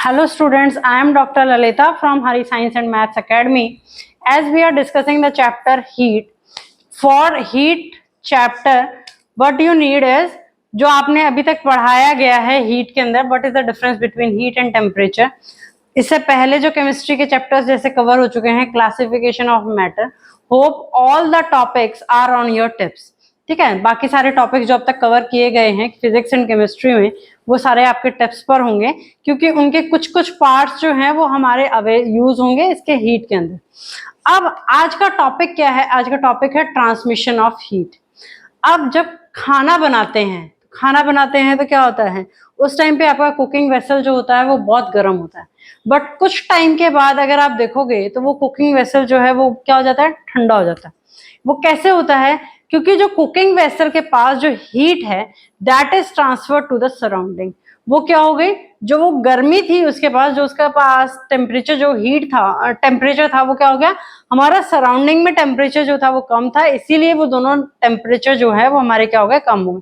Hello students, I am Dr. Lalita from Hari Science and Maths Academy. As we are discussing the chapter heat, for heat chapter, what you need is जो आपने अभी तक पढ़ाया गया है heat के अंदर, what is the difference between heat and temperature. इससे पहले जो केमिस्ट्री के चैप्टर्स जैसे कवर हो चुके हैं, classification of matter, hope all the topics are on your tips. ठीक है, बाकी सारे टॉपिक्स जो अब तक कवर किए गए हैं फिजिक्स एंड केमिस्ट्री में वो सारे आपके टिप्स पर होंगे, क्योंकि उनके कुछ कुछ पार्ट्स जो हैं वो हमारे यूज होंगे इसके हीट के अंदर. अब आज का टॉपिक क्या है? आज का टॉपिक है ट्रांसमिशन ऑफ हीट. अब जब खाना बनाते हैं तो क्या होता है, उस टाइम पे आपका कुकिंग वेसल जो होता है वो बहुत गर्म होता है, बट कुछ टाइम के बाद अगर आप देखोगे तो वो कुकिंग वेसल जो है वो क्या हो जाता है, ठंडा हो जाता है. वो कैसे होता है? क्योंकि जो कुकिंग वेसल के पास जो हीट है that is transfer to the surrounding. वो क्या हो गई, जो वो गर्मी थी उसके पास, जो उसके पास टेम्परेचर जो हीट था, टेम्परेचर था, वो क्या हो गया, हमारा सराउंडिंग में टेम्परेचर जो था वो कम था, इसीलिए वो दोनों टेम्परेचर जो है वो हमारे क्या हो गए, कम हो गए.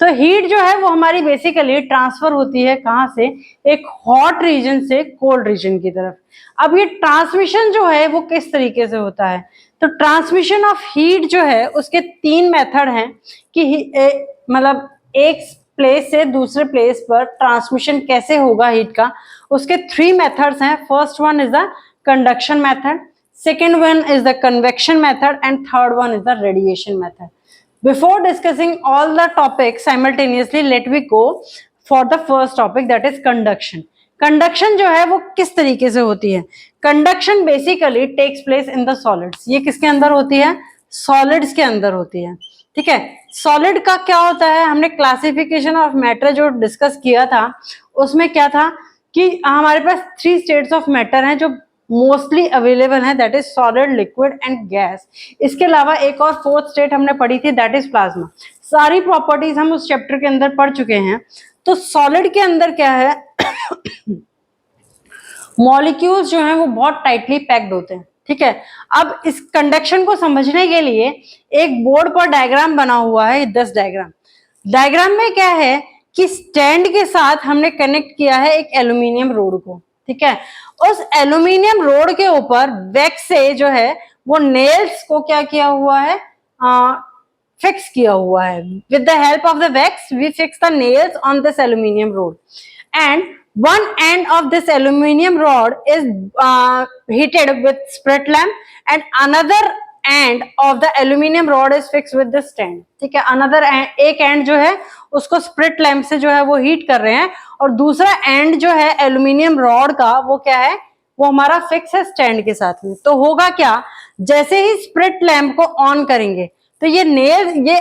तो हीट जो है वो हमारी बेसिकली ट्रांसफर होती है कहाँ से, एक हॉट रीजन से कोल्ड रीजन की तरफ. अब ये ट्रांसमिशन जो है वो किस तरीके से होता है? तो ट्रांसमिशन ऑफ हीट जो है उसके तीन मेथड हैं कि मतलब एक प्लेस से दूसरे प्लेस पर ट्रांसमिशन कैसे होगा हीट का. उसके थ्री मेथड्स हैं. First one is the conduction method, second one is the convection method and third one is the radiation method. Before discussing all the topics simultaneously, let me go for the first topic, that is conduction. Conduction जो है वो किस तरीके से होती है? Conduction basically takes place in the solids. ये किसके अंदर होती है? सॉलिड्स के अंदर होती है. ठीक है, सॉलिड का क्या होता है, हमने क्लासिफिकेशन ऑफ मैटर जो डिस्कस किया था उसमें क्या था कि हमारे पास थ्री स्टेट्स ऑफ मैटर हैं जो मोस्टली अवेलेबल है, that is solid, liquid and gas. इसके अलावा एक और फोर्थ स्टेट हमने पढ़ी थी, दैट इज प्लाज्मा. सारी प्रॉपर्टीज हम उस चैप्टर के अंदर पढ़ चुके हैं. तो सॉलिड के अंदर क्या है, मॉलिक्यूल्स जो हैं वो बहुत टाइटली पैक्ड होते हैं. ठीक है, अब इस कंडक्शन को समझने के लिए एक बोर्ड पर डायग्राम बना हुआ है, 10 डायग्राम. डायग्राम में क्या है कि स्टैंड के साथ हमने कनेक्ट किया है एक एल्यूमिनियम रोड को. ठीक है, उस एल्यूमिनियम रोड के ऊपर वैक्स से जो है वो नेल्स को क्या किया हुआ है, फिक्स किया हुआ है. With the help of the wax we fix the nails on this aluminium rod, and one end of this aluminum rod is heated with spirit lamp and another end of the aluminum rod is fixed with the stand. ठीक है, another एक end जो है उसको spirit lamp से जो है वो हीट कर रहे हैं, और दूसरा end जो है एल्यूमिनियम रॉड का वो क्या है, वो हमारा फिक्स है स्टैंड के साथ में. तो होगा क्या, जैसे ही स्प्रिट लैम्प को ऑन करेंगे तो ये नेल, ये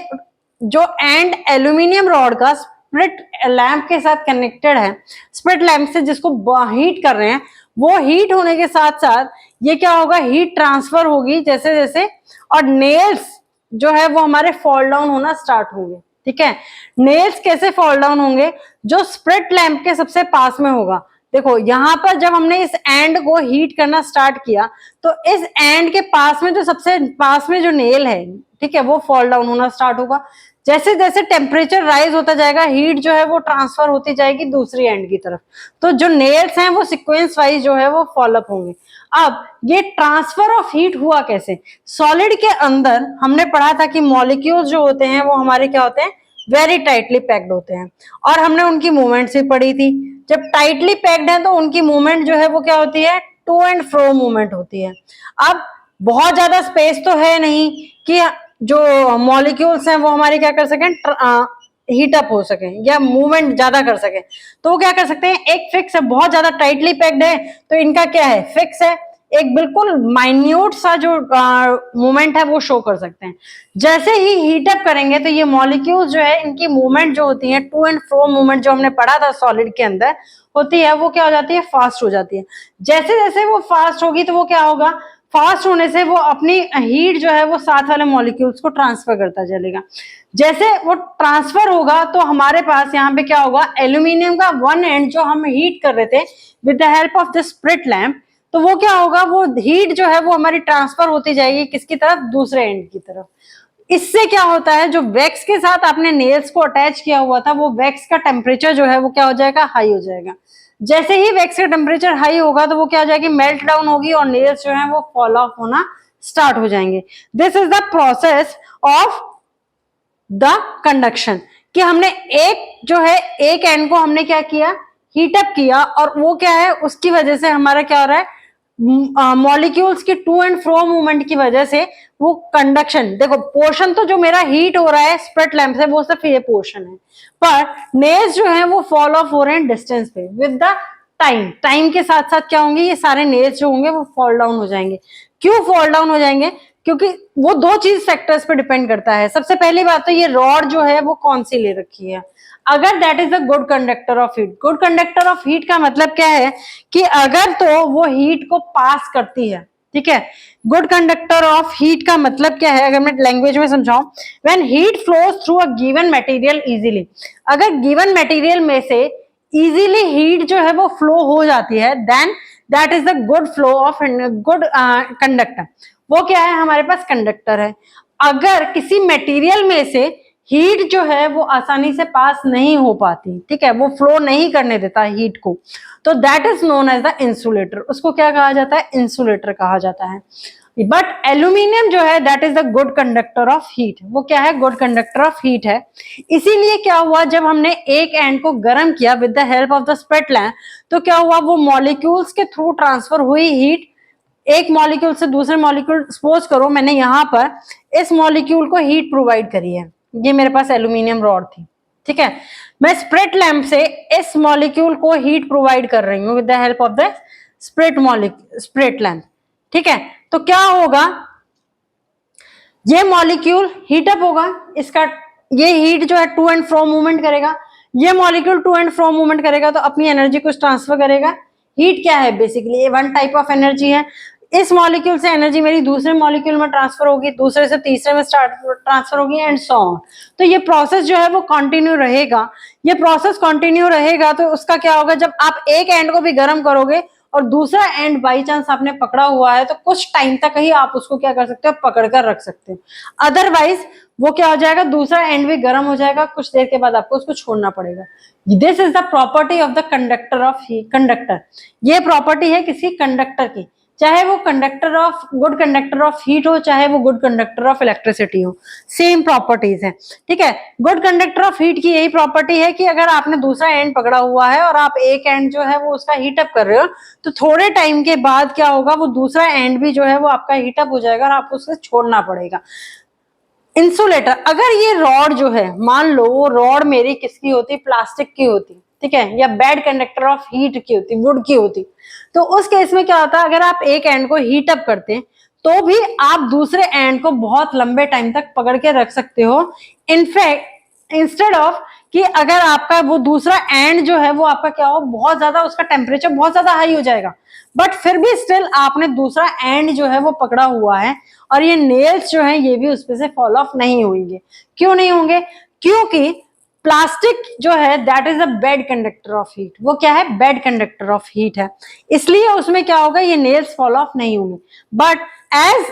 जो एंड एल्यूमिनियम रॉड का स्प्रिट लैम्प के साथ कनेक्टेड है, स्प्रिट लैम्प से जिसको हीट कर रहे हैं, वो हीट होने के साथ साथ ये क्या होगा, हीट ट्रांसफर होगी जैसे जैसे, और नेल्स जो है वो हमारे फॉल डाउन होना स्टार्ट होंगे. ठीक है, नेल्स कैसे फॉल डाउन होंगे, जो स्प्रिट लैम्प के सबसे पास में होगा. देखो यहाँ पर जब हमने इस एंड को हीट करना स्टार्ट किया तो इस एंड के पास में जो सबसे पास में जो नेल है, ठीक है, वो फॉल डाउन होना स्टार्ट होगा. जैसे जैसे टेम्परेचर राइज होता जाएगा हीट जो है वो ट्रांसफर होती जाएगी दूसरी एंड की तरफ. तो जो नेल्स हैं वो सीक्वेंस वाइज जो है वो फॉलोअप होंगे. अब ये ट्रांसफर ऑफ हीट हुआ कैसे? सॉलिड के अंदर हमने पढ़ा था कि मॉलिक्यूल्स जो होते हैं वो हमारे क्या होते हैं, वेरी टाइटली पैक्ड होते हैं, और हमने उनकी मूवमेंट्स भी पढ़ी थी. जब टाइटली पैक्ड है तो उनकी मूवमेंट जो है वो क्या होती है, टू एंड फ्रो मूवमेंट होती है. अब बहुत ज्यादा स्पेस तो है नहीं कि जो मॉलिक्यूल्स हैं वो हमारे क्या कर सकें, हीट अप हो सके या मूवमेंट ज्यादा कर सके. तो वो क्या कर सकते हैं, एक फिक्स है, बहुत ज्यादा टाइटली पैक्ड है तो इनका क्या है, फिक्स है, एक बिल्कुल माइन्यूट सा जो मूवमेंट है वो शो कर सकते हैं. जैसे ही हीट अप करेंगे तो ये मॉलिक्यूल्स जो है इनकी मूवमेंट जो होती है, टू एंड फ्रो मूवमेंट जो हमने पढ़ा था सॉलिड के अंदर होती है, वो क्या हो जाती है, फास्ट हो जाती है. जैसे जैसे वो फास्ट होगी तो वो क्या होगा, फास्ट होने से वो अपनी हीट जो है वो साथ वाले मॉलिक्यूल्स को ट्रांसफर करता चलेगा. जैसे वो ट्रांसफर होगा तो हमारे पास यहाँ पे क्या होगा, एल्यूमिनियम का वन एंड जो हम हीट कर रहे थे with the help of the spirit lamp, तो वो क्या होगा, वो हीट जो है वो हमारी ट्रांसफर होती जाएगी किसकी तरफ, दूसरे एंड की तरफ. इससे क्या होता है, जो वैक्स के साथ आपने नेल्स को अटैच किया हुआ था वो वैक्स का टेम्परेचर जो है वो क्या हो जाएगा, हाई हो जाएगा. जैसे ही वैक्स का टेम्परेचर हाई होगा तो वो क्या हो जाएगी, मेल्ट डाउन होगी और नेल्स जो है वो फॉल ऑफ होना स्टार्ट हो जाएंगे। This is the process of the conduction, कि हमने एक जो है एक एंड को हमने क्या किया, हीट अप किया, और वो क्या है, उसकी वजह से हमारा क्या हो रहा है, मॉलिक्यूल्स के टू एंड फ्रो मूवमेंट की वजह से वो कंडक्शन, देखो पोर्शन तो जो मेरा हीट हो रहा है स्प्लिट लैंप से वो सिर्फ ये पोर्शन है, पर नेल्स जो है वो फॉल ऑफ हो रहे हैं डिस्टेंस पे विद द टाइम के साथ साथ क्या होंगे, ये सारे नेल्स जो होंगे वो फॉल डाउन हो जाएंगे। क्यों फॉल डाउन हो जाएंगे, क्योंकि वो दो चीज फैक्टर्स पे डिपेंड करता है। सबसे पहली बात तो ये रॉड जो है वो कौन सी ले रखी है, अगर that is a good conductor of heat. Good conductor of heat का मतलब क्या है कि अगर तो वो हीट को पास करती है, ठीक है। गुड कंडक्टर ऑफ हीट का मतलब क्या है, अगर मैं लैंग्वेज में समझाऊं, when heat flows through a given material easily, अगर गिवन मटेरियल में से इजीली हीट जो है वो फ्लो हो जाती है, then that is the good flow of good conductor. वो क्या है, हमारे पास कंडक्टर है। अगर किसी मटेरियल में से हीट जो है वो आसानी से पास नहीं हो पाती, ठीक है, वो फ्लो नहीं करने देता हीट को, तो that is known as the insulator. उसको क्या कहा जाता है, इंसुलेटर कहा जाता है। बट एल्यूमिनियम जो है that is the good conductor of heat. वो क्या है, गुड कंडक्टर ऑफ हीट है। इसीलिए क्या हुआ, जब हमने एक एंड को गर्म किया with the help of the split lamp, तो क्या हुआ, वो मॉलिक्यूल्स के थ्रू ट्रांसफर हुई हीट एक मॉलिक्यूल से दूसरे मॉलिक्यूल, सपोज करो मैंने यहाँ पर इस मॉलिक्यूल को हीट प्रोवाइड करी है, ये मेरे पास एल्यूमिनियम रॉड थी, ठीक है, मैं स्प्लिट लैंप से इस मॉलिक्यूल को हीट प्रोवाइड कर रही हूँ with the help of the split lamp, ठीक है। तो क्या होगा, ये मॉलिक्यूल हीट अप होगा, इसका ये हीट जो है टू एंड फ्रो मूवमेंट करेगा, ये molecule to and fro movement करेगा तो अपनी एनर्जी को ट्रांसफर करेगा। हीट क्या है, बेसिकली ये वन टाइप ऑफ एनर्जी है। इस मॉलिक्यूल से एनर्जी मेरी दूसरे मॉलिक्यूल में ट्रांसफर होगी, दूसरे से तीसरे में ट्रांसफर होगी, एंड सो ऑन। तो ये प्रोसेस जो है वो कंटिन्यू रहेगा। ये प्रोसेस कंटिन्यू रहेगा तो उसका क्या होगा, जब आप एक एंड को भी गर्म करोगे और दूसरा एंड बाई चांस आपने पकड़ा हुआ है, तो कुछ टाइम तक ही आप उसको क्या कर सकते हो, पकड़ कर रख सकते हो। अदरवाइज वो क्या हो जाएगा, दूसरा एंड भी गर्म हो जाएगा, कुछ देर के बाद आपको उसको छोड़ना पड़ेगा। This is the property of the conductor of conductor. ये प्रॉपर्टी है किसी कंडक्टर की, चाहे वो conductor of good conductor of heat हो, चाहे वो गुड कंडक्टर ऑफ इलेक्ट्रिसिटी हो, सेम प्रॉपर्टीज है, ठीक है। गुड कंडक्टर ऑफ हीट की यही प्रॉपर्टी है कि अगर आपने दूसरा एंड पकड़ा हुआ है और आप एक एंड जो है वो उसका हीट अप कर रहे हो, तो थोड़े टाइम के बाद क्या होगा, वो दूसरा एंड भी जो है वो आपका हीट अप हो जाएगा और आपको उसे छोड़ना पड़ेगा। इंसुलेटर, अगर ये रॉड जो है, मान लो वो रॉड मेरी किसकी होती, प्लास्टिक की होती, ठीक है, या बैड कंडक्टर ऑफ हीट की होती, वुड की होती, तो उस केस में क्या होता है, अगर आप एक एंड को हीट अप करते तो भी आप दूसरे एंड को बहुत लंबे टाइम तक पकड़ के रख सकते हो। इनफैक्ट इंस्टेड ऑफ कि अगर आपका वो दूसरा एंड जो है वो आपका क्या हो, बहुत ज्यादा उसका टेम्परेचर बहुत ज्यादा हाई हो जाएगा, बट फिर भी स्टिल आपने दूसरा एंड जो है वो पकड़ा हुआ है और ये नेल्स जो है ये भी उस पे से फॉल ऑफ नहीं होंगे। क्यों नहीं होंगे, क्योंकि प्लास्टिक जो है that is a bad conductor of heat. वो क्या है, बैड कंडक्टर ऑफ हीट है, इसलिए उसमें क्या होगा, ये नेल्स फॉल ऑफ नहीं होंगे। But as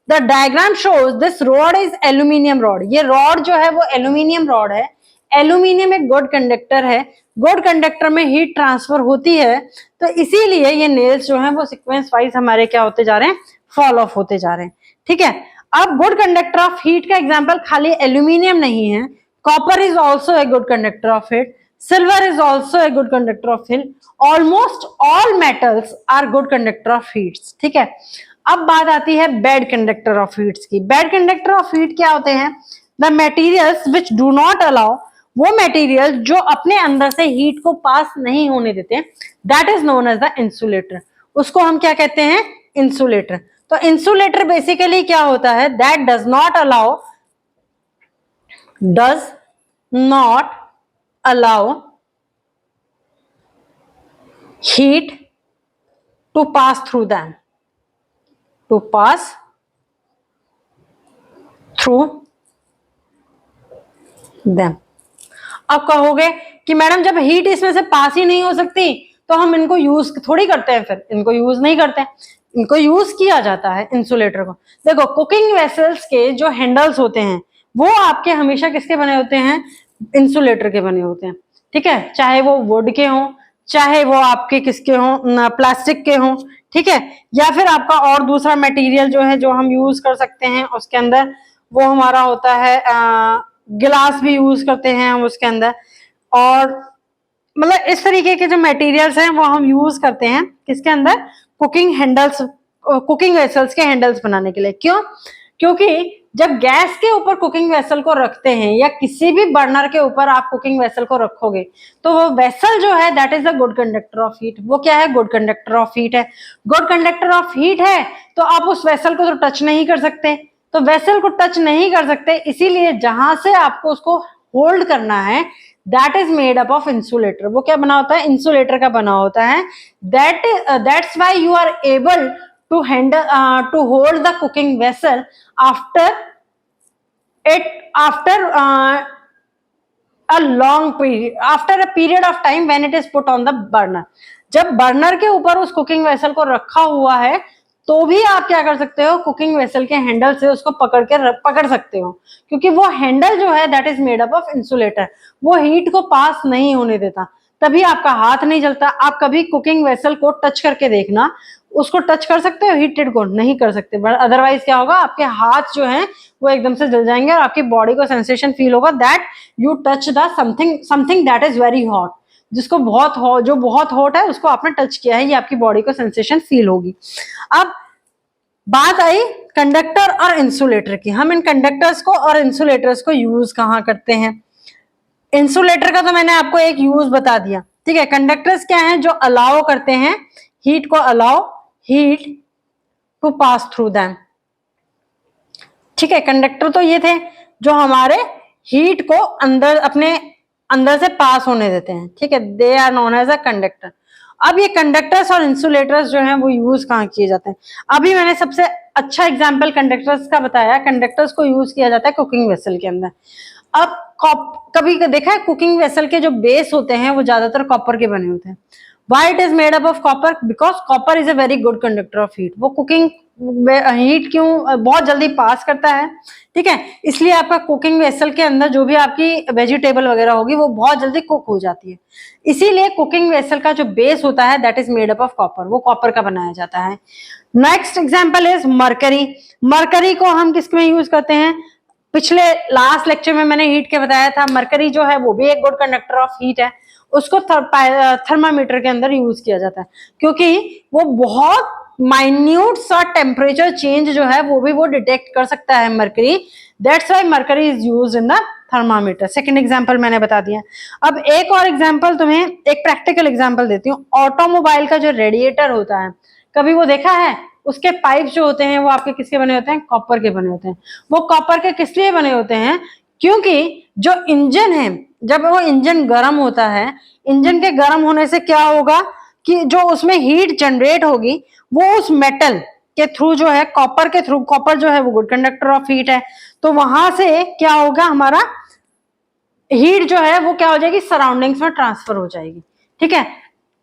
the diagram shows this rod is aluminium rod, ये रॉड जो है वो एल्यूमिनियम रॉड है। एल्यूमिनियम एक गुड कंडक्टर है, गुड कंडक्टर में हीट ट्रांसफर होती है, तो इसीलिए ये नेल्स जो है वो सीक्वेंस वाइज हमारे क्या होते जा रहे हैं, फॉल ऑफ होते जा रहे हैं, ठीक है। अब गुड कंडक्टर ऑफ हीट का एग्जांपल खाली एल्यूमिनियम नहीं है, copper is also a good conductor of heat, silver is also a good conductor of heat, almost all metals are good conductor of heats, ठीक है। अब बात आती है बैड कंडक्टर ऑफ हीट्स की। बैड कंडक्टर ऑफ हीट क्या होते हैं, the materials which do not allow, वो मटेरियल जो अपने अंदर से हीट को पास नहीं होने देते, that is known as the insulator. उसको हम क्या कहते हैं, इंसुलेटर। तो इंसुलेटर बेसिकली क्या होता है, that does not allow heat to pass through them, to pass through them. अब कहोगे कि मैडम जब हीट इसमें से पास ही नहीं हो सकती तो हम इनको यूज थोड़ी करते हैं, फिर इनको यूज नहीं करते, इनको यूज किया जाता है इंसुलेटर को। देखो कुकिंग वेसल्स के जो हैंडल्स होते हैं वो आपके हमेशा किसके बने होते हैं, इंसुलेटर के बने होते हैं, ठीक है, चाहे वो वुड के हों, चाहे वो आपके किसके हों, प्लास्टिक के हों, ठीक है, या फिर आपका और दूसरा मटेरियल जो है जो हम यूज कर सकते हैं उसके अंदर, वो हमारा होता है गिलास भी यूज करते हैं हम उसके अंदर। और मतलब इस तरीके के जो मटेरियल्स हैं वो हम यूज करते हैं किसके अंदर, कुकिंग हैंडल्स, कुकिंग वेसल्स के हैंडल्स बनाने के लिए। क्यों? क्योंकि जब गैस के ऊपर कुकिंग वेसल को रखते हैं या किसी भी बर्नर के ऊपर आप कुकिंग वेसल को रखोगे तो वो वेसल जो है that is a good conductor of heat. वो क्या है? गुड कंडक्टर ऑफ हीट है। गुड कंडक्टर ऑफ हीट है तो आप उस वेसल को तो टच नहीं कर सकते, तो वेसल को टच नहीं कर सकते, इसीलिए जहां से आपको उसको होल्ड करना है that is made up of insulator. वो क्या बना होता है? इंसुलेटर का बना होता है। That's why you are able to handle to hold the cooking vessel after a long period, after a period of time when it is put on the burner। जब बर्नर के ऊपर उस कुकिंग वेसल को रखा हुआ है तो भी आप क्या कर सकते हो, कुकिंग वेसल के हैंडल से उसको पकड़ सकते हो, क्योंकि वो हैंडल जो है that is made up of insulator, वो हीट को पास नहीं होने देता, तभी आपका हाथ नहीं जलता। आप कभी कुकिंग वेसल को टच करके देखना, उसको टच कर सकते हो हीटेड को? नहीं कर सकते, बट अदरवाइज क्या होगा, आपके हाथ जो है वो एकदम से जल जाएंगे और आपकी बॉडी को सेंसेशन फील होगा that you touch the something that is very hot. जिसको जो बहुत हॉट है उसको आपने टच किया है, ये आपकी बॉडी को सेंसेशन फील होगी। अब बात आई कंडक्टर और इंसुलेटर की। हम इन कंडक्टर्स को और इंसुलेटर्स को यूज कहाँ करते हैं? इंसुलेटर का तो मैंने आपको एक यूज बता दिया, ठीक है। कंडक्टर्स क्या है? जो अलाउ करते हैं हीट को, allow heat to pass through them, ठीक है। कंडक्टर तो ये थे जो हमारे हीट को अपने अंदर से पास होने देते हैं, ठीक है, they are known as a conductor. अब ये कंडक्टर्स और इंसुलेटर्स जो हैं वो यूज कहाँ किए जाते हैं? अभी मैंने सबसे अच्छा एग्जाम्पल कंडक्टर्स का बताया। कंडक्टर्स को यूज किया जाता है कुकिंग वेसल के अंदर। अब कभी देखा है कुकिंग वेसल के जो बेस होते हैं वो ज्यादातर कॉपर के बने होते हैं। Why it is made up of copper? Because copper is a very good conductor of heat। वो कुकिंग हीट क्यों बहुत जल्दी पास करता है, ठीक है, इसलिए आपका कुकिंग वेसल के अंदर जो भी आपकी वेजिटेबल वगैरह होगी वो बहुत जल्दी कुक हो जाती है। इसीलिए कुकिंग वेसल का जो बेस होता है that is made up of copper, वो कॉपर का बनाया जाता है। Next example is mercury. Mercury को हम किस में यूज करते हैं? पिछले लास्ट लेक्चर में मैंने हीट के बताया था। मरकरी जो है वो भी एक गुड कंडक्टर ऑफ हीट है। उसको थर्मामीटर के अंदर यूज किया जाता है क्योंकि वो बहुत माइन्यूट सा टेम्परेचर चेंज जो है वो भी वो डिटेक्ट कर सकता है mercury. That's why mercury is used in the thermometer. Second example मैंने बता दिया। अब एक और एग्जांपल तुम्हें एक प्रैक्टिकल एग्जांपल देती हूँ। ऑटोमोबाइल का जो रेडिएटर होता है, कभी वो देखा है? उसके पाइप जो होते हैं वो आपके किसके बने होते हैं? कॉपर के बने होते हैं। वो कॉपर के किस लिए बने होते हैं? क्योंकि जो इंजन है, जब वो इंजन गर्म होता है, इंजन के गर्म होने से क्या होगा कि जो उसमें हीट जनरेट होगी वो उस मेटल के थ्रू जो है, कॉपर के थ्रू, कॉपर जो है वो गुड कंडक्टर ऑफ हीट है, तो वहां से क्या होगा, हमारा हीट जो है वो क्या हो जाएगी, सराउंडिंग्स में ट्रांसफर हो जाएगी, ठीक है।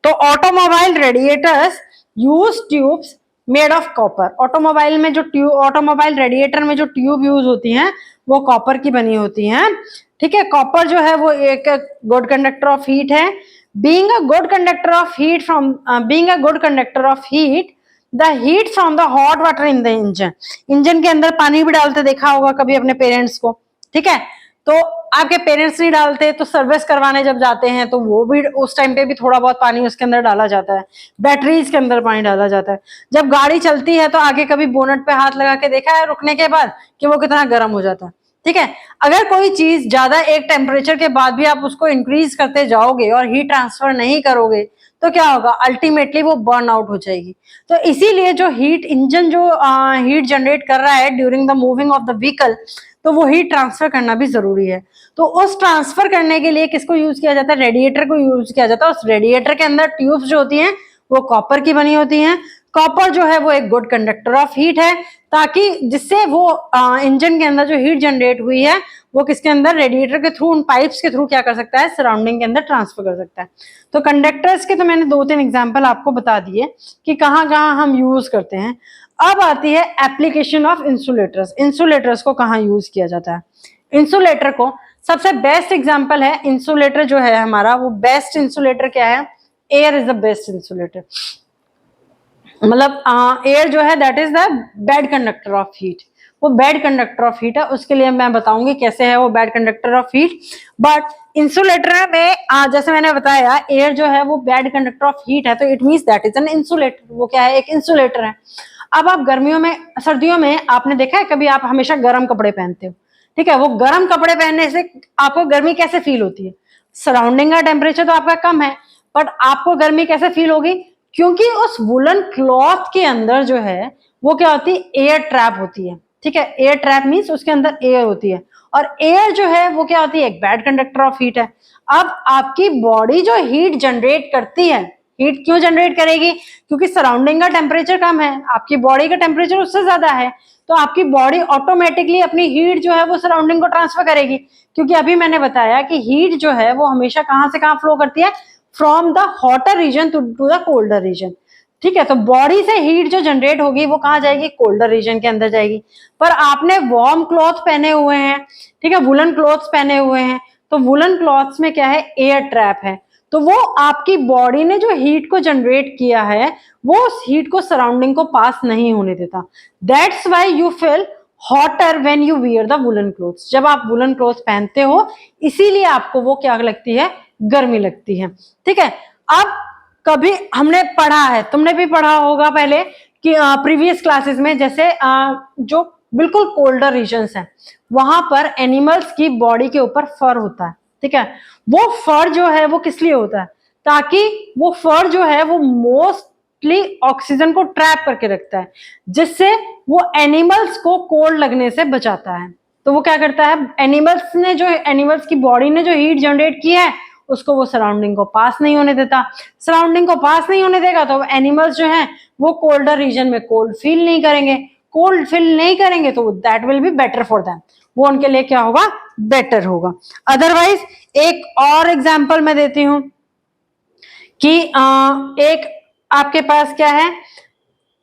तो automobile radiators use tubes made of copper. Automobile में जो ट्यूब, ऑटोमोबाइल रेडिएटर में जो ट्यूब यूज होती हैं वो कॉपर की बनी होती हैं, ठीक है। कॉपर जो है वो एक गुड कंडक्टर ऑफ हीट है। Being a good conductor of heat from being a good conductor of heat, the heat from the hot water in the engine. Engine के अंदर पानी भी डालते देखा होगा कभी अपने पेरेंट्स को, ठीक है। तो आपके पेरेंट्स नहीं डालते तो सर्विस करवाने जब जाते हैं तो वो भी उस टाइम पे भी थोड़ा बहुत पानी उसके अंदर डाला जाता है, बैटरीज के अंदर पानी डाला जाता है। जब गाड़ी चलती है तो आगे कभी बोनट पे हाथ लगा के देखा है रुकने के बाद कि वो कितना गर्म हो जाता है, ठीक है। अगर कोई चीज ज्यादा एक टेम्परेचर के बाद भी आप उसको इंक्रीज करते जाओगे और हीट ट्रांसफर नहीं करोगे तो क्या होगा, अल्टीमेटली वो बर्न आउट हो जाएगी। तो इसीलिए जो हीट इंजन जो हीट जनरेट कर रहा है during the moving of the vehicle, तो वो हीट ट्रांसफर करना भी जरूरी है। तो उस ट्रांसफर करने के लिए किसको यूज किया जाता है? रेडिएटर को यूज किया जाता है। उस रेडिएटर के अंदर ट्यूब्स जो होती हैं वो कॉपर की बनी होती हैं। कॉपर जो है वो एक गुड कंडक्टर ऑफ हीट है, ताकि जिससे वो इंजन के अंदर जो हीट जनरेट हुई है वो किसके अंदर, रेडिएटर के थ्रू, उन पाइप्स के थ्रू क्या कर सकता है, सराउंडिंग के अंदर ट्रांसफर कर सकता है। तो कंडक्टर्स के तो मैंने 2-3 एग्जाम्पल आपको बता दिए कि कहाँ कहाँ हम यूज करते हैं। अब आती है एप्लीकेशन ऑफ इंसुलेटर्स। इंसुलेटर्स को कहाँ यूज किया जाता है? इंसुलेटर को सबसे बेस्ट एग्जांपल है, इंसुलेटर जो है हमारा वो बेस्ट इंसुलेटर क्या है, air is the best insulator. मतलब एयर जो है that is the bad conductor of heat, वो बैड कंडक्टर ऑफ हीट है। उसके लिए मैं बताऊंगी कैसे है वो bad conductor of heat. But insulator में जैसे मैंने बताया एयर जो है वो बैड कंडक्टर ऑफ हीट है, तो it means that is an insulator. वो क्या है? एक इंसुलेटर है। अब आप गर्मियों में, सर्दियों में आपने देखा है कभी, आप हमेशा गर्म कपड़े पहनते हो, ठीक है? वो गर्म कपड़े पहनने से आपको गर्मी कैसे फील होती है? सराउंडिंग का टेम्परेचर तो आपका कम है, बट आपको गर्मी कैसे फील होगी? क्योंकि उस वुलन क्लॉथ के अंदर जो है वो क्या होती है? एयर ट्रैप होती है, ठीक है? एयर ट्रैप मीन्स उसके अंदर एयर होती है, और एयर जो है वो क्या होती है? एक बैड कंडक्टर ऑफ हीट है। अब आपकी बॉडी जो हीट जनरेट करती है, हीट क्यों जनरेट करेगी? क्योंकि सराउंडिंग का टेम्परेचर कम है, आपकी बॉडी का टेम्परेचर उससे ज्यादा है, तो आपकी बॉडी ऑटोमेटिकली अपनी हीट जो है वो सराउंडिंग को ट्रांसफर करेगी। क्योंकि अभी मैंने बताया कि हीट जो है वो हमेशा कहां से कहां फ्लो करती है? From the hotter region to the colder region, ठीक है? तो बॉडी से हीट जो जनरेट होगी वो कहां जाएगी? कोल्डर रीजन के अंदर जाएगी। पर आपने वार्म क्लॉथ पहने हुए हैं, ठीक है, वुलन क्लॉथ्स पहने हुए हैं, तो वुलन क्लॉथ्स में क्या है? एयर ट्रैप है, तो वो आपकी बॉडी ने जो हीट को जनरेट किया है वो उस हीट को सराउंडिंग को पास नहीं होने देता। That's why you feel hotter when you wear the woollen clothes. जब आप वुलन क्लोथ पहनते हो इसीलिए आपको वो क्या लगती है? गर्मी लगती है, ठीक है? अब कभी हमने पढ़ा है, तुमने भी पढ़ा होगा पहले कि प्रीवियस क्लासेस में, जैसे जो बिल्कुल कोल्डर रीजन्स है वहां पर एनिमल्स की बॉडी के ऊपर फर होता है, ठीक है? वो फर जो है वो किस लिए होता है? ताकि वो फर जो है वो मोस्टली ऑक्सीजन को ट्रैप करके रखता है, जिससे वो एनिमल्स को कोल्ड लगने से बचाता है। तो वो क्या करता है? एनिमल्स की बॉडी ने जो हीट जनरेट की है उसको वो सराउंडिंग को पास नहीं होने देता। सराउंडिंग को पास नहीं होने देगा तो एनिमल्स जो हैं वो कोल्डर रीजन में कोल्ड फील नहीं करेंगे। कोल्ड फील नहीं करेंगे तो that will be better for them, वो उनके लिए क्या होगा? बेटर होगा। अदरवाइज एक और एग्जांपल मैं देती हूं कि एक आपके पास क्या है?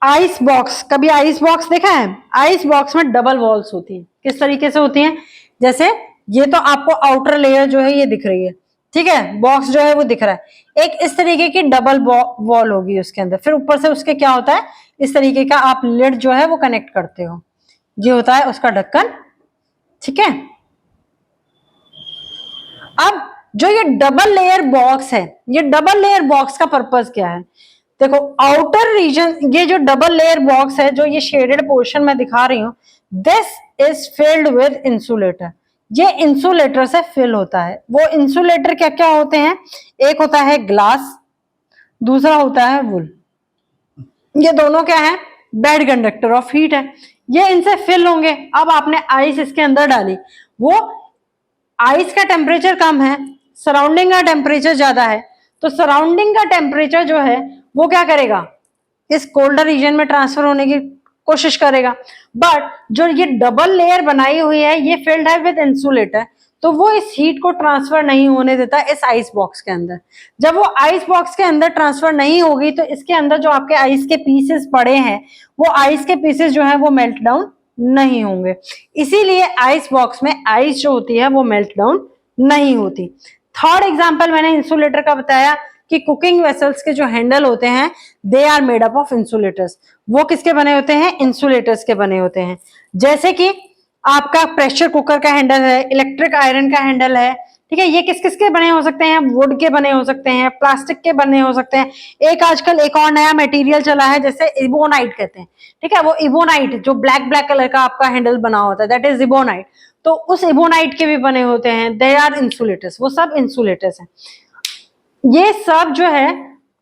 Ice box. कभी आइस बॉक्स देखा है? आइस बॉक्स में डबल वॉल्स होती है। किस तरीके से होती हैं? जैसे ये तो आपको आउटर लेयर जो है ये दिख रही है, ठीक है? बॉक्स जो है वो दिख रहा है। एक इस तरीके की डबल वॉल होगी उसके अंदर, फिर ऊपर से उसके क्या होता है? इस तरीके का आप लिड जो है वो कनेक्ट करते हो, ये होता है उसका ढक्कन, ठीक है? अब जो ये डबल लेयर बॉक्स है, ये डबल लेयर बॉक्स का पर्पस क्या है? देखो आउटर रीजन, ये जो डबल लेयर बॉक्स है, जो ये शेडेड पोर्शन में दिखा रही हूं, this is filled with insulator. ये इंसुलेटर से फिल होता है। वो इंसुलेटर क्या क्या होते हैं? एक होता है ग्लास, दूसरा होता है वुल। ये दोनों क्या है? बैड कंडक्टर ऑफ हीट है। ये इनसे फिल होंगे। अब आपने आइस इसके अंदर डाली, वो आइस का टेम्परेचर कम है, सराउंडिंग का टेम्परेचर ज्यादा है, तो सराउंडिंग का टेम्परेचर जो है वो क्या करेगा? इस कोल्डर रीजन में ट्रांसफर होने की कोशिश करेगा। बट जो ये डबल लेयर बनाई हुई है ये फिल्ड है विद इंसुलेटर, तो वो इस हीट को ट्रांसफर नहीं होने देता इस आइस बॉक्स के अंदर। जब वो आइस बॉक्स के अंदर ट्रांसफर नहीं होगी तो इसके अंदर जो आपके आइस के पीसेस पड़े हैं वो आइस के पीसेस जो है वो मेल्ट डाउन नहीं होंगे। इसीलिए आइस बॉक्स में आइस जो होती है वो मेल्ट डाउन नहीं होती। थर्ड एग्जांपल मैंने इंसुलेटर का बताया कि कुकिंग वेसल्स के जो हैंडल होते हैं they are made up of insulators. वो किसके बने होते हैं? इंसुलेटर्स के बने होते हैं। जैसे कि आपका प्रेशर कुकर का हैंडल है, इलेक्ट्रिक आयरन का हैंडल है, ठीक है? ये किस किस के बने हो सकते हैं? वुड के बने हो सकते हैं, प्लास्टिक के बने हो सकते हैं। एक आजकल एक और नया मटेरियल चला है जैसे इबोनाइट कहते हैं, ठीक है? वो इबोनाइट जो ब्लैक ब्लैक कलर का आपका हैंडल बना होता है दैट इज इबोनाइट। तो उस इबोनाइट के भी बने होते हैं, दे आर इंसुलेटर्स। वो सब इंसुलेटर्स हैं। ये सब जो है,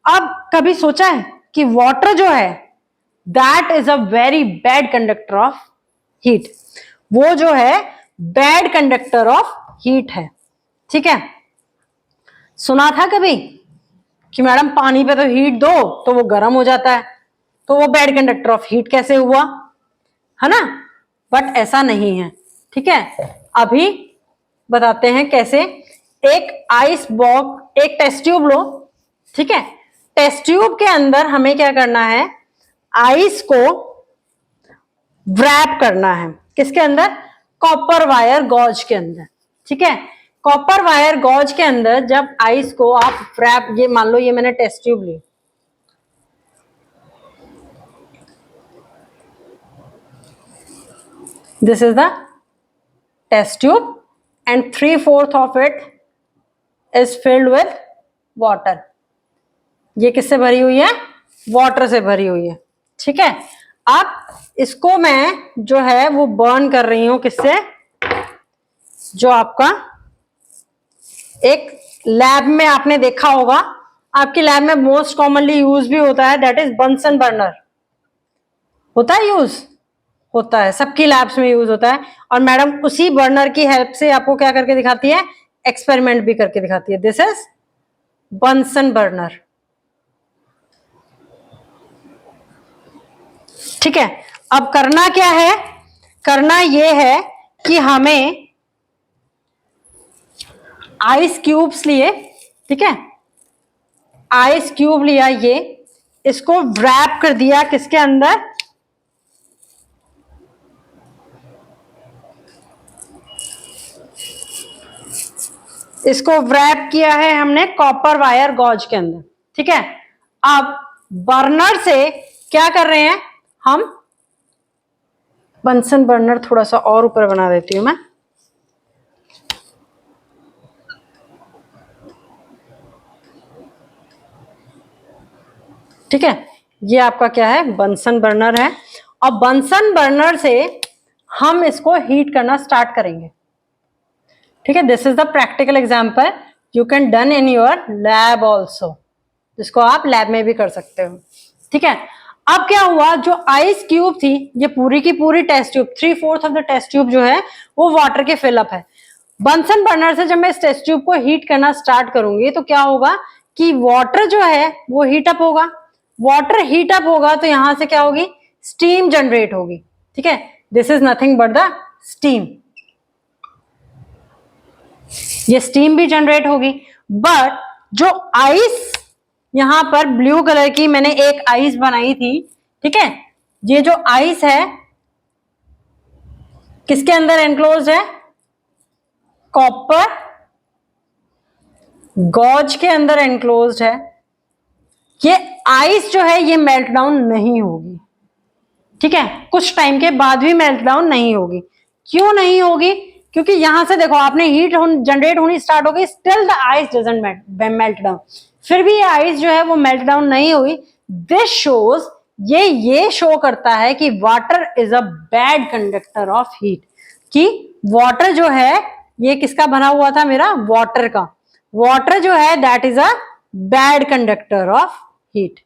अब कभी सोचा है कि वाटर जो है that is a very bad conductor of heat. वो जो है बैड कंडक्टर ऑफ हीट है, ठीक है? सुना था कभी कि मैडम पानी पे तो हीट दो तो वो गर्म हो जाता है, तो वो बैड कंडक्टर ऑफ हीट कैसे हुआ, है ना? बट ऐसा नहीं है, ठीक है? अभी बताते हैं कैसे। एक आइस बॉक्स, एक टेस्ट ट्यूब लो, ठीक है? टेस्ट ट्यूब के अंदर हमें क्या करना है? आइस को व्रैप करना है। किसके अंदर? कॉपर वायर गॉज के अंदर, ठीक है? कॉपर वायर गॉज के अंदर जब आइस को आप रैप, ये मान लो ये मैंने टेस्ट ट्यूब ली, this is the test tube and 3/4 of it is filled with water. ये किससे भरी हुई है? वाटर से भरी हुई है, ठीक है। अब इसको मैं जो है वो बर्न कर रही हूं, किससे? जो आपका एक लैब में आपने देखा होगा, आपकी लैब में मोस्ट कॉमनली यूज भी होता है, दैट इज बंसन बर्नर। होता है यूज? होता है, सबकी लैब्स में यूज होता है। और मैडम उसी बर्नर की हेल्प से आपको क्या करके दिखाती है? एक्सपेरिमेंट भी करके दिखाती है। दिस इज बंसन बर्नर, ठीक है। अब करना क्या है? करना यह है कि हमें आइस क्यूब्स लिए, ठीक है, आइस क्यूब लिया, ये इसको रैप कर दिया किसके अंदर? इसको रैप किया है हमने कॉपर वायर गॉज के अंदर, ठीक है। अब बर्नर से क्या कर रहे हैं हम? बंसन बर्नर थोड़ा सा और ऊपर बना देती हूं मैं, ठीक है। ये आपका क्या है? बंसन बर्नर है। और बंसन बर्नर से हम इसको हीट करना स्टार्ट करेंगे, ठीक है। This is the practical example, you can done in your lab also, जिसको आप लैब में भी कर सकते हो, ठीक है। अब क्या हुआ? जो आइस क्यूब थी, ये पूरी की पूरी test tube, 3/4 of the test tube जो है वो वाटर के फिलअप है। बंसन बर्नर से जब मैं इस टेस्ट ट्यूब को हीट करना स्टार्ट करूंगी तो क्या होगा कि वाटर जो है वो हीट अप होगा। वाटर हीट अप होगा तो यहां से क्या होगी? स्टीम जनरेट होगी, ठीक है। This is nothing but the steam. ये स्टीम भी जनरेट होगी, बट जो आइस यहां पर ब्लू कलर की मैंने एक आइस बनाई थी, ठीक है, ये जो आइस है किसके अंदर एनक्लोज है? कॉपर गॉज के अंदर एनक्लोज्ड है। ये आइस जो है ये मेल्ट डाउन नहीं होगी, ठीक है, कुछ टाइम के बाद भी मेल्ट डाउन नहीं होगी। क्यों नहीं होगी? क्योंकि यहां से देखो आपने हीट जनरेट होनी स्टार्ट हो गई, still the ice doesn't melt down, फिर भी ये आइस जो है वो मेल्ट डाउन नहीं हुई। दिस शोज, ये शो करता है कि water is a bad conductor of heat, कि वाटर जो है ये किसका बना हुआ था? मेरा वाटर का। वाटर जो है that is a bad conductor of heat.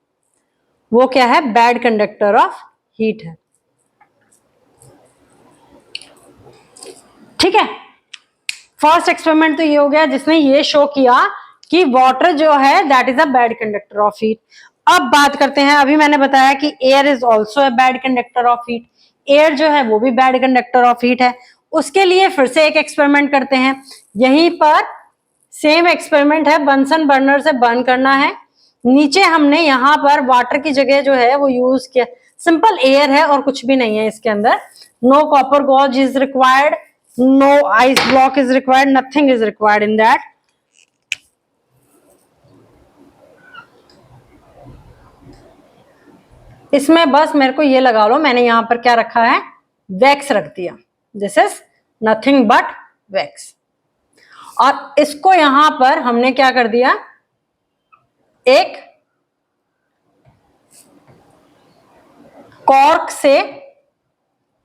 वो क्या है? बैड कंडक्टर ऑफ हीट है, ठीक है। फर्स्ट एक्सपेरिमेंट तो ये हो गया जिसने ये शो किया कि वाटर जो है that is a bad conductor of heat. अब बात करते हैं, अभी मैंने बताया कि air is also a bad conductor of heat, air जो है वो भी बैड कंडक्टर ऑफ हीट है। उसके लिए फिर से एक एक्सपेरिमेंट करते हैं, यहीं पर सेम एक्सपेरिमेंट है, बंसन बर्नर से बर्न करना है। नीचे हमने यहाँ पर वाटर की जगह जो है वो यूज किया, सिंपल एयर है और कुछ भी नहीं है इसके अंदर। No copper gauze is required, no ice block is required, nothing is required in that. इसमें बस मेरे को ये लगा लो, मैंने यहां पर क्या रखा है? वैक्स रख दिया। This is nothing but wax. और इसको यहां पर हमने क्या कर दिया? एक कॉर्क से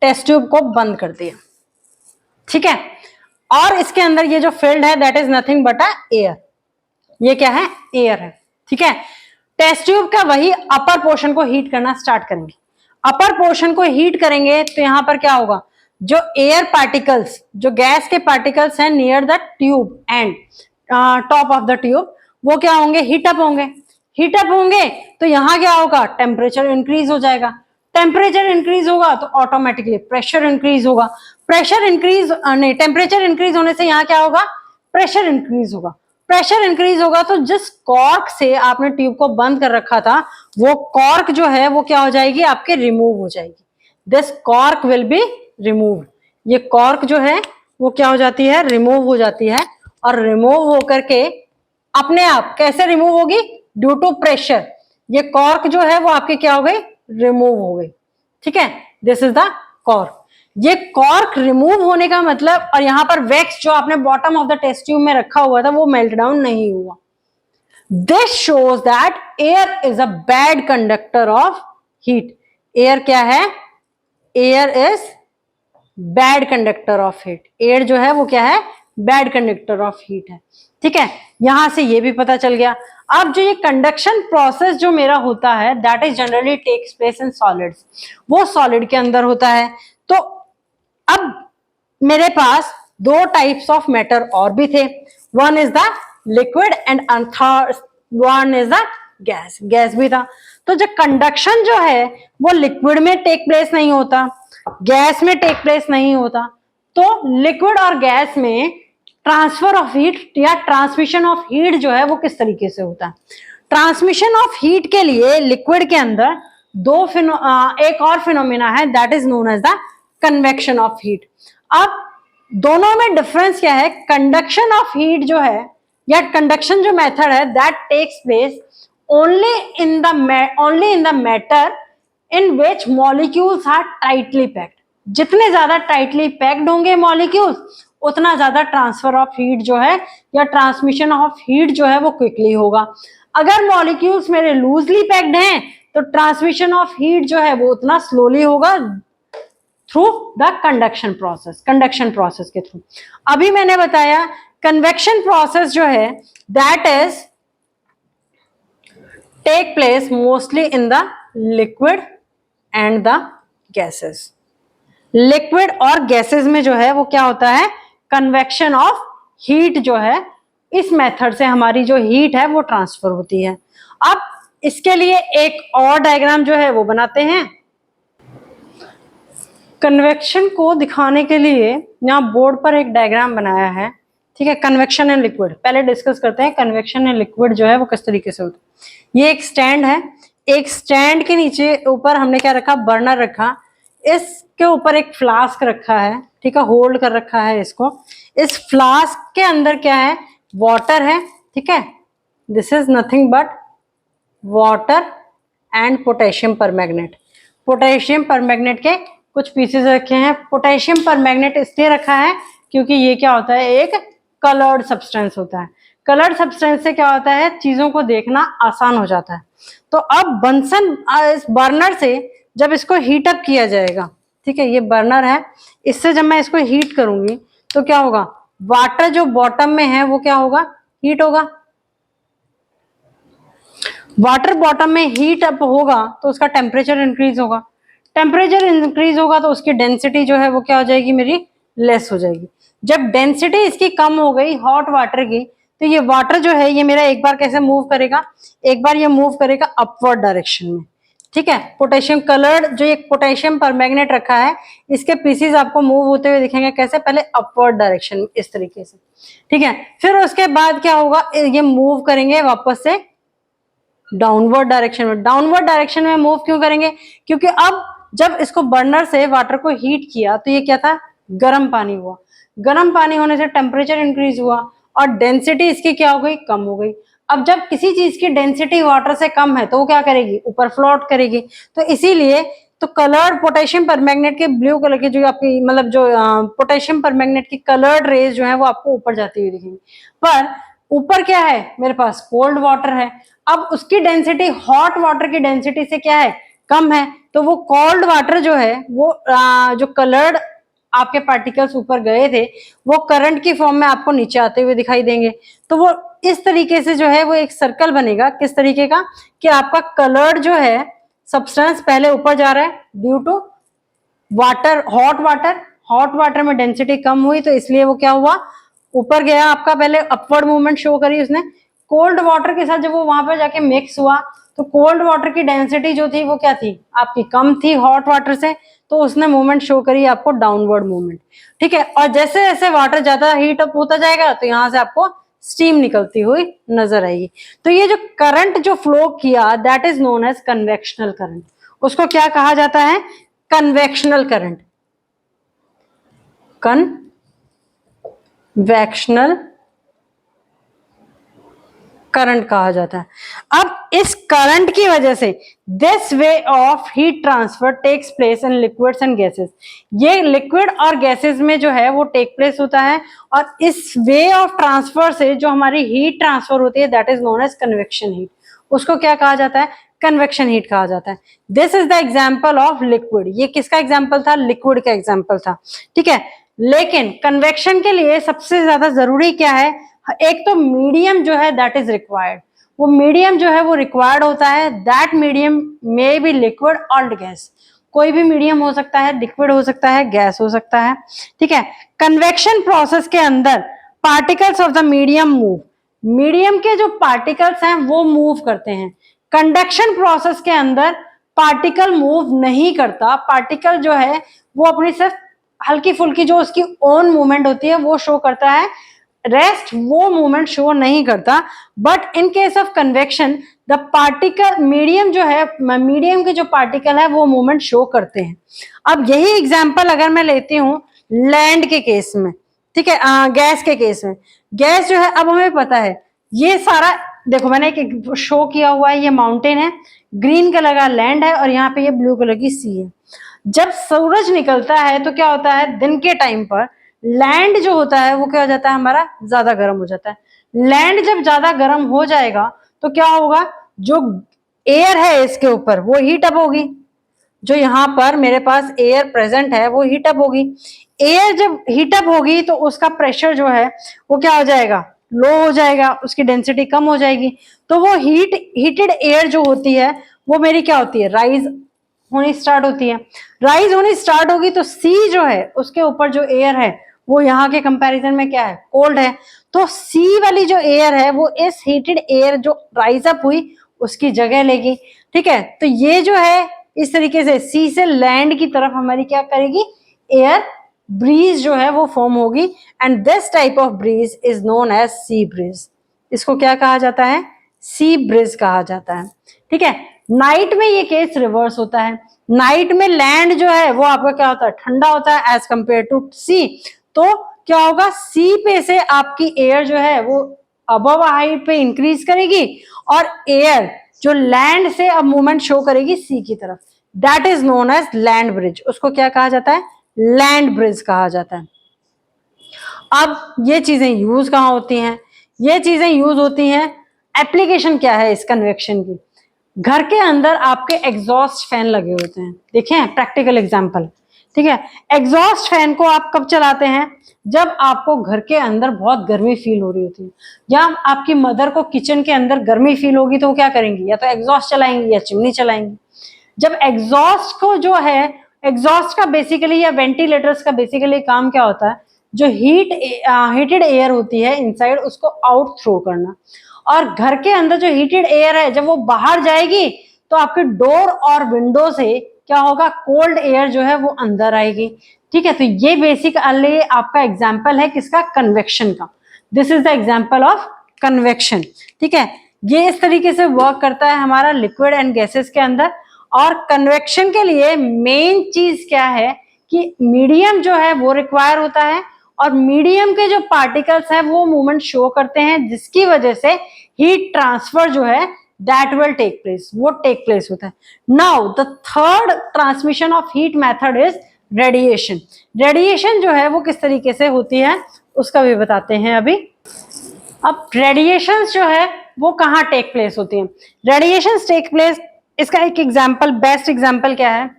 टेस्ट ट्यूब को बंद कर दिया, ठीक है। और इसके अंदर ये जो फिल्ड है that is nothing but a air. ये क्या है? एयर है, ठीक है। टेस्ट ट्यूब का वही अपर पोर्शन को हीट करना स्टार्ट करेंगे। अपर पोर्शन को हीट करेंगे तो यहां पर क्या होगा? जो एयर पार्टिकल्स, जो गैस के पार्टिकल्स हैं near the tube and top of the tube, वो क्या होंगे? हीटअप होंगे। हीटअप होंगे तो यहां क्या होगा? टेम्परेचर इंक्रीज हो जाएगा। टेम्परेचर इंक्रीज होगा तो ऑटोमेटिकली प्रेशर इंक्रीज होगा। प्रेशर इंक्रीज नहीं, टेम्परेचर इंक्रीज होने से यहाँ क्या होगा? प्रेशर इंक्रीज होगा। प्रेशर इंक्रीज होगा तो जिस कॉर्क से आपने ट्यूब को बंद कर रखा था वो कॉर्क जो है वो क्या हो जाएगी? आपके रिमूव हो जाएगी। This cork will be removed. ये कॉर्क जो है वो क्या हो जाती है? रिमूव हो जाती है। और रिमूव होकर के अपने आप कैसे रिमूव होगी, ड्यू टू प्रेशर, ये कॉर्क जो है वो आपकी क्या हो गई, रिमूव हो गई। ठीक है, दिस इज द कॉर्क। ये कॉर्क रिमूव होने का मतलब, और यहां पर वैक्स जो आपने bottom of the test tube में रखा हुआ था वो मेल्ट डाउन नहीं हुआ। This shows that air is a bad conductor of heat. Air क्या है, air is bad conductor of heat. Air जो है वो क्या है, बैड कंडक्टर ऑफ हीट है। ठीक है, यहां से ये भी पता चल गया। अब जो ये कंडक्शन प्रोसेस जो मेरा होता है that is generally takes place in solids, वो सॉलिड के अंदर होता है। तो अब मेरे पास दो टाइप्स ऑफ मैटर और भी थे, one is the liquid and one is the gas, gas भी था। तो जो कंडक्शन जो है वो लिक्विड में टेक प्लेस नहीं होता, गैस में टेक प्लेस नहीं होता। तो लिक्विड और गैस में ट्रांसफर ऑफ हीट या ट्रांसमिशन ऑफ हीट जो है वो किस तरीके से होता है। ट्रांसमिशन ऑफ हीट के लिए लिक्विड के अंदर एक और फिनोमिना है that is known as the convection of heat. अब दोनों में डिफरेंस क्या है, कंडक्शन ऑफ हीट जो है या कंडक्शन जो मेथड है that takes place only in the matter in which molecules are tightly packed. जितने ज्यादा टाइटली पैक्ड होंगे मॉलिक्यूल्स उतना ज्यादा ट्रांसफर ऑफ हीट जो है या ट्रांसमिशन ऑफ हीट जो है वो क्विकली होगा। अगर मॉलिक्यूल्स मेरे लूजली पैक्ड हैं तो ट्रांसमिशन ऑफ हीट जो है वो उतना स्लोली होगा थ्रू द कंडक्शन प्रोसेस के थ्रू। अभी मैंने बताया कन्वेक्शन प्रोसेस जो है that is take place mostly in the liquid and the gases. Liquid और गैसेस में जो है वो क्या होता है, कन्वेक्शन ऑफ हीट जो है, इस मेथड से हमारी जो हीट है वो ट्रांसफर होती है। अब इसके लिए एक और डायग्राम जो है वो बनाते हैं। कन्वेक्शन को दिखाने के लिए यहाँ बोर्ड पर एक डायग्राम बनाया है। ठीक है, कन्वेक्शन एंड लिक्विड पहले डिस्कस करते हैं। कन्वेक्शन एंड लिक्विड जो है वो किस तरीके से होता है। ये एक स्टैंड है, एक स्टैंड के नीचे ऊपर हमने क्या रखा, बर्नर रखा, इसके ऊपर एक फ्लास्क रखा है। ठीक है, होल्ड कर रखा है इसको। इस फ्लास्क के अंदर क्या है, वाटर है। ठीक है, this is nothing but water and potassium परमैग्नेट। Potassium परमैग्नेट के कुछ पीसेस रखे हैं। पोटेशियम परमैग्नेट इसलिए रखा है क्योंकि ये क्या होता है, एक कलर्ड सब्सटेंस होता है। कलर्ड सब्सटेंस से क्या होता है, चीजों को देखना आसान हो जाता है। तो अब बंसन इस बर्नर से जब इसको हीट अप किया जाएगा, ठीक है, ये बर्नर है, इससे जब मैं इसको हीट करूंगी तो क्या होगा, वाटर जो बॉटम में है वो क्या होगा, हीट होगा। वाटर बॉटम में हीट अप होगा तो उसका टेम्परेचर इंक्रीज होगा। टेम्परेचर इंक्रीज होगा तो उसकी डेंसिटी जो है वो क्या हो जाएगी, मेरी लेस हो जाएगी। जब डेंसिटी इसकी कम हो गई हॉट वाटर की, तो ये वाटर जो है ये मेरा एक बार कैसे मूव करेगा, एक बार ये मूव करेगा अपवर्ड डायरेक्शन में। ठीक है, पोटेशियम कलर्ड जो एक पोटेशियम परमैग्नेट रखा है, इसके पीसीज आपको मूव होते हुए दिखेंगे। कैसे, पहले अपवर्ड डायरेक्शन में इस तरीके से। ठीक है, फिर उसके बाद क्या होगा, ये मूव करेंगे वापस से डाउनवर्ड डायरेक्शन में। डाउनवर्ड डायरेक्शन में मूव क्यों करेंगे, क्योंकि अब जब इसको बर्नर से वाटर को हीट किया तो ये क्या था, गर्म पानी हुआ। गर्म पानी होने से टेम्परेचर इंक्रीज हुआ और डेंसिटी इसकी क्या हो गई, कम हो गई। अब जब किसी चीज की डेंसिटी वाटर से कम है तो वो क्या करेगी, ऊपर फ्लोट करेगी। तो इसीलिए तो कलर्ड पोटेशियम परमैग्नेट के ब्लू कलर की जो आपकी मतलब जो पोटेशियम परमैग्नेट की कलर्ड रेज जो है वो आपको ऊपर जाती हुई दिखेंगी। पर ऊपर क्या है, मेरे पास कोल्ड वाटर है। अब उसकी डेंसिटी हॉट वाटर की डेंसिटी से क्या है, कम है। तो वो कोल्ड वाटर जो है वो जो कलर्ड आपके पार्टिकल्स ऊपर गए थे वो करंट की फॉर्म में आपको नीचे आते हुए दिखाई देंगे। तो वो इस तरीके से जो है वो एक सर्कल बनेगा। किस तरीके का, कि आपका कलर्ड जो है सब्सटेंस पहले ऊपर जा रहा है due to water, hot water में डेंसिटी कम हुई तो इसलिए वो क्या हुआ, ऊपर गया। आपका पहले अपवर्ड मूवमेंट शो करी उसने। कोल्ड वाटर के साथ जब वो वहां पर जाके मिक्स हुआ तो कोल्ड वाटर की डेंसिटी जो थी वो क्या थी, आपकी कम थी हॉट वाटर से, तो उसने मूवमेंट शो करी आपको डाउनवर्ड मूवमेंट। ठीक है, और जैसे जैसे वाटर ज्यादा हीट अप होता जाएगा तो यहाँ से आपको स्टीम निकलती हुई नजर आएगी। तो ये जो करंट जो फ्लो किया that is known as convectional current. उसको क्या कहा जाता है, कन्वेक्शनल करंट। कन्वेक्शनल करंट कहा जाता है। अब इस करंट की वजह से this way of heat transfer takes place in liquids and gases, ये लिक्विड और गैसेस में जो है वो टेक प्लेस होता है, और इस वे ऑफ ट्रांसफर से जो हमारी हीट ट्रांसफर होती है that is known as convection heat, उसको क्या कहा जाता है, कन्वेक्शन हीट कहा जाता है। This is the example of liquid, ये किसका एग्जाम्पल था, लिक्विड का एग्जाम्पल था, ठीक है। लेकिन कन्वेक्शन के लिए सबसे ज्यादा जरूरी क्या है, एक तो मीडियम जो है दैट इज रिक्वायर्ड, वो मीडियम जो है वो रिक्वायर्ड होता है, that medium may be liquid और गैस, कोई भी मीडियम हो सकता है, लिक्विड हो सकता है, गैस हो सकता है, ठीक है। कन्वेक्शन प्रोसेस के अंदर particles of the medium move, medium के जो पार्टिकल्स हैं वो मूव करते हैं। कंडक्शन प्रोसेस के अंदर पार्टिकल मूव नहीं करता, पार्टिकल जो है वो अपनी सिर्फ हल्की फुल्की जो उसकी ओन मूवमेंट होती है वो शो करता है, रेस्ट वो मूवमेंट शो नहीं करता। But in case of convection the particle medium जो है, मीडियम के जो पार्टिकल है वो मूवमेंट शो करते हैं। अब यही एग्जांपल अगर मैं लेती हूँ लैंड के केस में, ठीक है, गैस के केस में, गैस जो है अब हमें पता है ये सारा, देखो मैंने एक शो किया हुआ है, ये माउंटेन है, ग्रीन कलर का लैंड है और यहाँ पे ये ब्लू कलर की सी है। जब सूरज निकलता है तो क्या होता है, दिन के टाइम पर लैंड जो होता है वो क्या हो जाता है, हमारा ज्यादा गर्म हो जाता है। लैंड जब ज्यादा गर्म हो जाएगा तो क्या होगा, जो एयर है इसके ऊपर वो हीट अप होगी, जो यहाँ पर मेरे पास एयर प्रेजेंट है वो हीट अप होगी। एयर जब हीट अप होगी तो उसका प्रेशर जो है वो क्या हो जाएगा, लो हो जाएगा, उसकी डेंसिटी कम हो जाएगी। तो वो हीटेड एयर जो होती है वो मेरी क्या होती है, राइज होनी स्टार्ट होती है। राइज होनी स्टार्ट होगी तो सी जो है उसके ऊपर जो एयर है वो यहाँ के कंपैरिजन में क्या है, कोल्ड है। तो सी वाली जो एयर है वो इस हीटेड एयर जो राइज अप हुई उसकी जगह लेगी, ठीक है। तो ये जो है इस तरीके से सी से लैंड की तरफ हमारी क्या करेगी, एयर ब्रीज जो है वो फॉर्म होगी, and this type of breeze is known as sea breeze. इसको क्या कहा जाता है, सी ब्रीज कहा जाता है, ठीक है। नाइट में ये केस रिवर्स होता है, नाइट में लैंड जो है वो आपका क्या होता है, ठंडा होता है एज कंपेयर टू सी। तो क्या होगा, सी पे से आपकी एयर जो है वो अबव हाइट पे इंक्रीज करेगी और एयर जो लैंड से अब मूवमेंट शो करेगी सी की तरफ, that is known as land breeze. उसको क्या कहा जाता है, लैंड ब्रिज कहा जाता है। अब ये चीजें यूज कहाँ होती हैं, ये चीजें यूज होती हैं, एप्लीकेशन क्या है इस कन्वेक्शन की, घर के अंदर आपके एग्जॉस्ट फैन लगे होते हैं, देखें प्रैक्टिकल एग्जांपल, ठीक है। एग्जॉस्ट फैन को आप कब चलाते हैं, जब आपको घर के अंदर बहुत गर्मी फील हो रही होती है, या आपकी मदर को किचन के अंदर गर्मी फील होगी तो वो क्या करेंगी, या तो एग्जॉस्ट चलाएंगी या चिमनी चलाएंगी। जब एग्जॉस्ट को जो है, एग्जॉस्ट का बेसिकली या वेंटिलेटर्स का बेसिकली काम क्या होता है, जो हीटेड एयर होती है इनसाइड उसको आउट थ्रो करना, और घर के अंदर जो हीटेड एयर है जब वो बाहर जाएगी तो आपके डोर और विंडो से क्या होगा, कोल्ड एयर जो है वो अंदर आएगी, ठीक है। तो ये बेसिक आपका एग्जाम्पल है किसका, कन्वेक्शन का। This is the example of convection, ठीक है। ये इस तरीके से वर्क करता है हमारा लिक्विड एंड गैसेस के अंदर। और कन्वेक्शन के लिए मेन चीज क्या है कि मीडियम जो है वो रिक्वायर होता है, और मीडियम के जो पार्टिकल्स हैं वो मूवमेंट शो करते हैं, जिसकी वजह से हीट ट्रांसफर जो है दैट विल टेक प्लेस, वो टेक प्लेस होता है। Now the third transmission of heat method is radiation. Radiation जो है वो किस तरीके से होती है उसका भी बताते हैं अभी। अब रेडिएशन जो है वो कहाँ टेक प्लेस होती है, रेडिएशन टेक प्लेस, इसका एक एग्जाम्पल, बेस्ट एग्जाम्पल क्या है,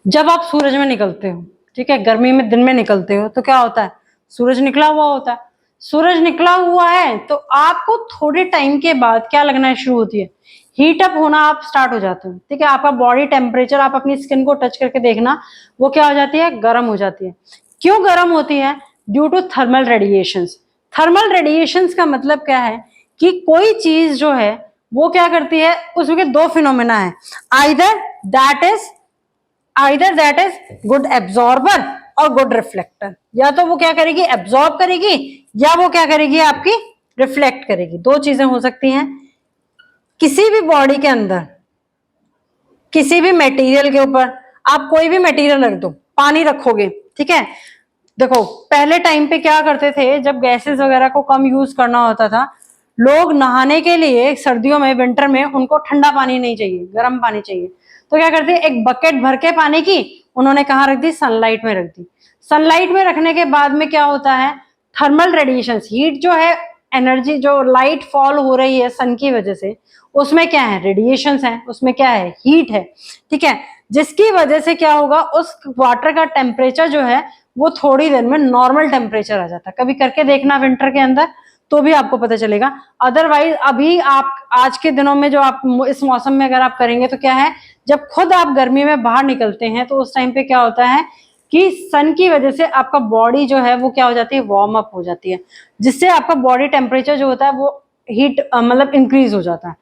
जब आप सूरज में निकलते हो, ठीक है, गर्मी में दिन में निकलते हो तो क्या होता है, सूरज निकला हुआ होता है। सूरज निकला हुआ है तो आपको थोड़े टाइम के बाद क्या लगना शुरू होती है, हीट अप होना आप स्टार्ट हो जाते हो, ठीक है। आपका बॉडी टेम्परेचर, आप अपनी स्किन को टच करके देखना, वो क्या हो जाती है, गर्म हो जाती है। क्यों गर्म होती है, due to thermal radiations. Thermal radiations का मतलब क्या है कि कोई चीज जो है वो क्या करती है, उसमें दो फिनोमेना है, either that is good absorber और गुड रिफ्लेक्टर। या तो वो क्या करेगी, एब्जॉर्ब करेगी, या वो क्या करेगी, आपकी रिफ्लेक्ट करेगी। दो चीजें हो सकती हैं। किसी भी बॉडी के अंदर, किसी भी मटेरियल के ऊपर आप कोई भी मटेरियल रख दो, पानी रखोगे, ठीक है। देखो पहले टाइम पे क्या करते थे, जब गैसेस वगैरह को कम यूज करना होता था, लोग नहाने के लिए सर्दियों में, विंटर में, उनको ठंडा पानी नहीं चाहिए, गर्म पानी चाहिए, तो क्या करते हैं, एक बकेट भर के पानी की उन्होंने कहाँ रख दी, सनलाइट में रख दी। सनलाइट में रखने के बाद में क्या होता है, थर्मल रेडिएशन, हीट जो है, एनर्जी जो लाइट फॉल हो रही है सन की वजह से, उसमें क्या है, रेडिएशंस है, उसमें क्या है, हीट है, ठीक है, जिसकी वजह से क्या होगा, उस वाटर का टेम्परेचर जो है वो थोड़ी देर में नॉर्मल टेम्परेचर आ जाता है। कभी करके देखना विंटर के अंदर, तो भी आपको पता चलेगा। अदरवाइज अभी आप आज के दिनों में जो आप इस मौसम में अगर आप करेंगे तो क्या है, जब खुद आप गर्मी में बाहर निकलते हैं तो उस टाइम पे क्या होता है कि सन की वजह से आपका बॉडी जो है वो क्या हो जाती है, वार्म अप हो जाती है, जिससे आपका बॉडी टेम्परेचर जो होता है वो हीट मतलब इंक्रीज हो जाता है।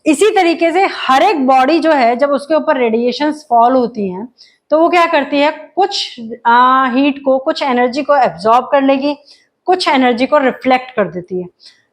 इसी तरीके से हर एक बॉडी जो है जब उसके ऊपर रेडिएशंस फॉल होती हैं तो वो क्या करती है, कुछ हीट को, कुछ एनर्जी को एब्जॉर्ब कर लेगी, कुछ एनर्जी को रिफ्लेक्ट कर देती है।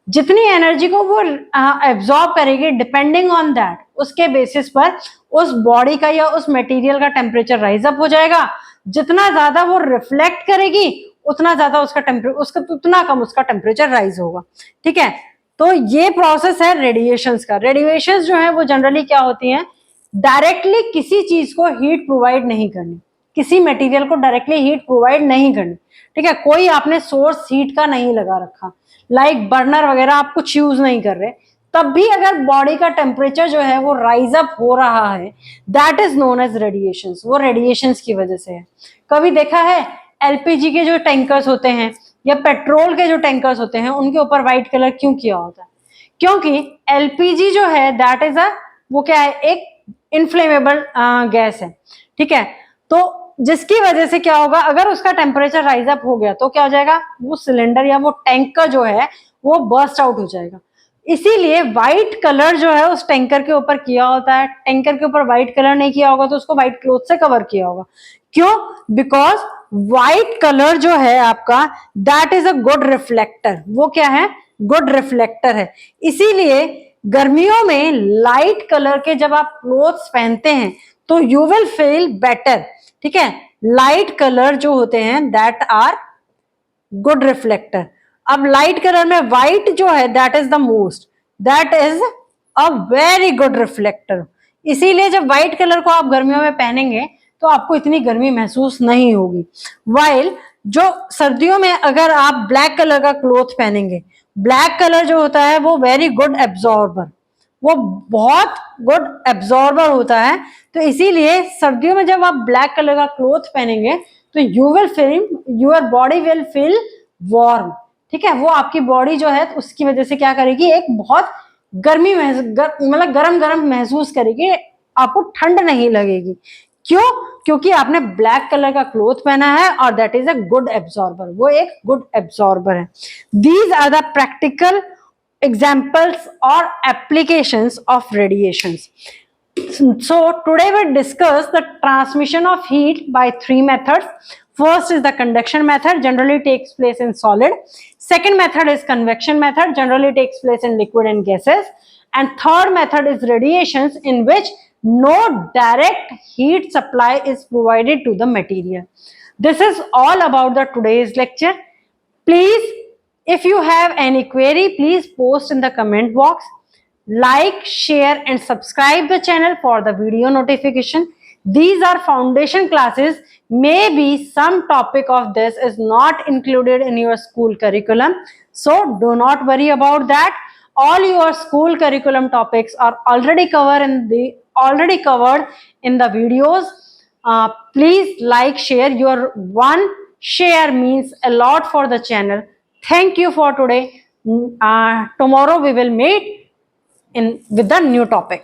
जितनी एनर्जी को वो एब्जॉर्ब करेगी, डिपेंडिंग ऑन दैट, उसके बेसिस पर उस बॉडी का या उस मटेरियल का टेम्परेचर राइज अप हो जाएगा। जितना ज्यादा वो रिफ्लेक्ट करेगी उतना ज्यादा उसका टेम्परेचर, उसका उतना कम उसका टेम्परेचर राइज होगा, ठीक है। तो ये प्रोसेस है रेडिएशंस का। रेडिएशंस जो है वो जनरली क्या होती हैं, डायरेक्टली किसी चीज को हीट प्रोवाइड नहीं करनी, किसी मटेरियल को डायरेक्टली हीट प्रोवाइड नहीं करनी, ठीक है। कोई आपने सोर्स हीट का नहीं लगा रखा, लाइक बर्नर वगैरह आप कुछ यूज नहीं कर रहे, तब भी अगर बॉडी का टेम्परेचर जो है वो राइज अप हो रहा है, that is known as radiations. वो रेडिएशंस की वजह से है। कभी देखा है एलपीजी के जो टैंकर्स होते हैं या पेट्रोल के जो टैंकर्स होते हैं उनके ऊपर व्हाइट कलर क्यों किया होता है? क्योंकि एलपीजी जो है दैट इज वो क्या है, एक इनफ्लेमेबल गैस है, ठीक है। तो जिसकी वजह से क्या होगा, अगर उसका टेम्परेचर राइज अप हो गया तो क्या हो जाएगा, वो सिलेंडर या वो टैंकर जो है वो बर्स्ट आउट हो जाएगा। इसीलिए व्हाइट कलर जो है उस टैंकर के ऊपर किया होता है। टैंकर के ऊपर व्हाइट कलर नहीं किया होगा तो उसको व्हाइट क्लॉथ से कवर किया होगा। क्यों? बिकॉज व्हाइट कलर जो है आपका that is a good reflector. वो क्या है, गुड रिफ्लेक्टर है। इसीलिए गर्मियों में लाइट कलर के जब आप क्लोथ्स पहनते हैं तो यू विल फील बेटर, ठीक है। लाइट कलर जो होते हैं दैट आर गुड रिफ्लेक्टर। अब लाइट कलर में व्हाइट जो है that is the most, that is a very good reflector. इसीलिए जब व्हाइट कलर को आप गर्मियों में पहनेंगे तो आपको इतनी गर्मी महसूस नहीं होगी। वाइल जो सर्दियों में अगर आप ब्लैक कलर का क्लॉथ पहनेंगे, ब्लैक कलर जो होता है वो वेरी गुड एब्जॉर्बर, वो बहुत गुड एब्जॉर्बर होता है। तो इसीलिए सर्दियों में जब आप ब्लैक कलर का क्लॉथ पहनेंगे तो you will feel, your body will feel warm, ठीक है। वो आपकी बॉडी जो है तो उसकी वजह से क्या करेगी, एक बहुत गर्मी मतलब गरम गरम महसूस करेगी, आपको ठंड नहीं लगेगी। क्यों? क्योंकि आपने ब्लैक कलर का क्लॉथ पहना है और that is a good absorber, वो एक गुड एब्जॉर्बर है। These are the practical examples or applications of radiations. So today we discuss the transmission of heat by three methods. First is the conduction method, generally takes place in solid. Second method is convection method, generally takes place in liquid and gases. And third method is radiations, in which no direct heat supply is provided to the material. This is all about the today's lecture. Please, if you have any query, please post in the comment box. Like, share and subscribe the channel for the video notification. These are foundation classes. Maybe some topic of this is not included in your school curriculum. So do not worry about that. All your school curriculum topics are already covered in the videos. Please like, share. Your one share means a lot for the channel. Thank you for today. Tomorrow we will meet with the new topic.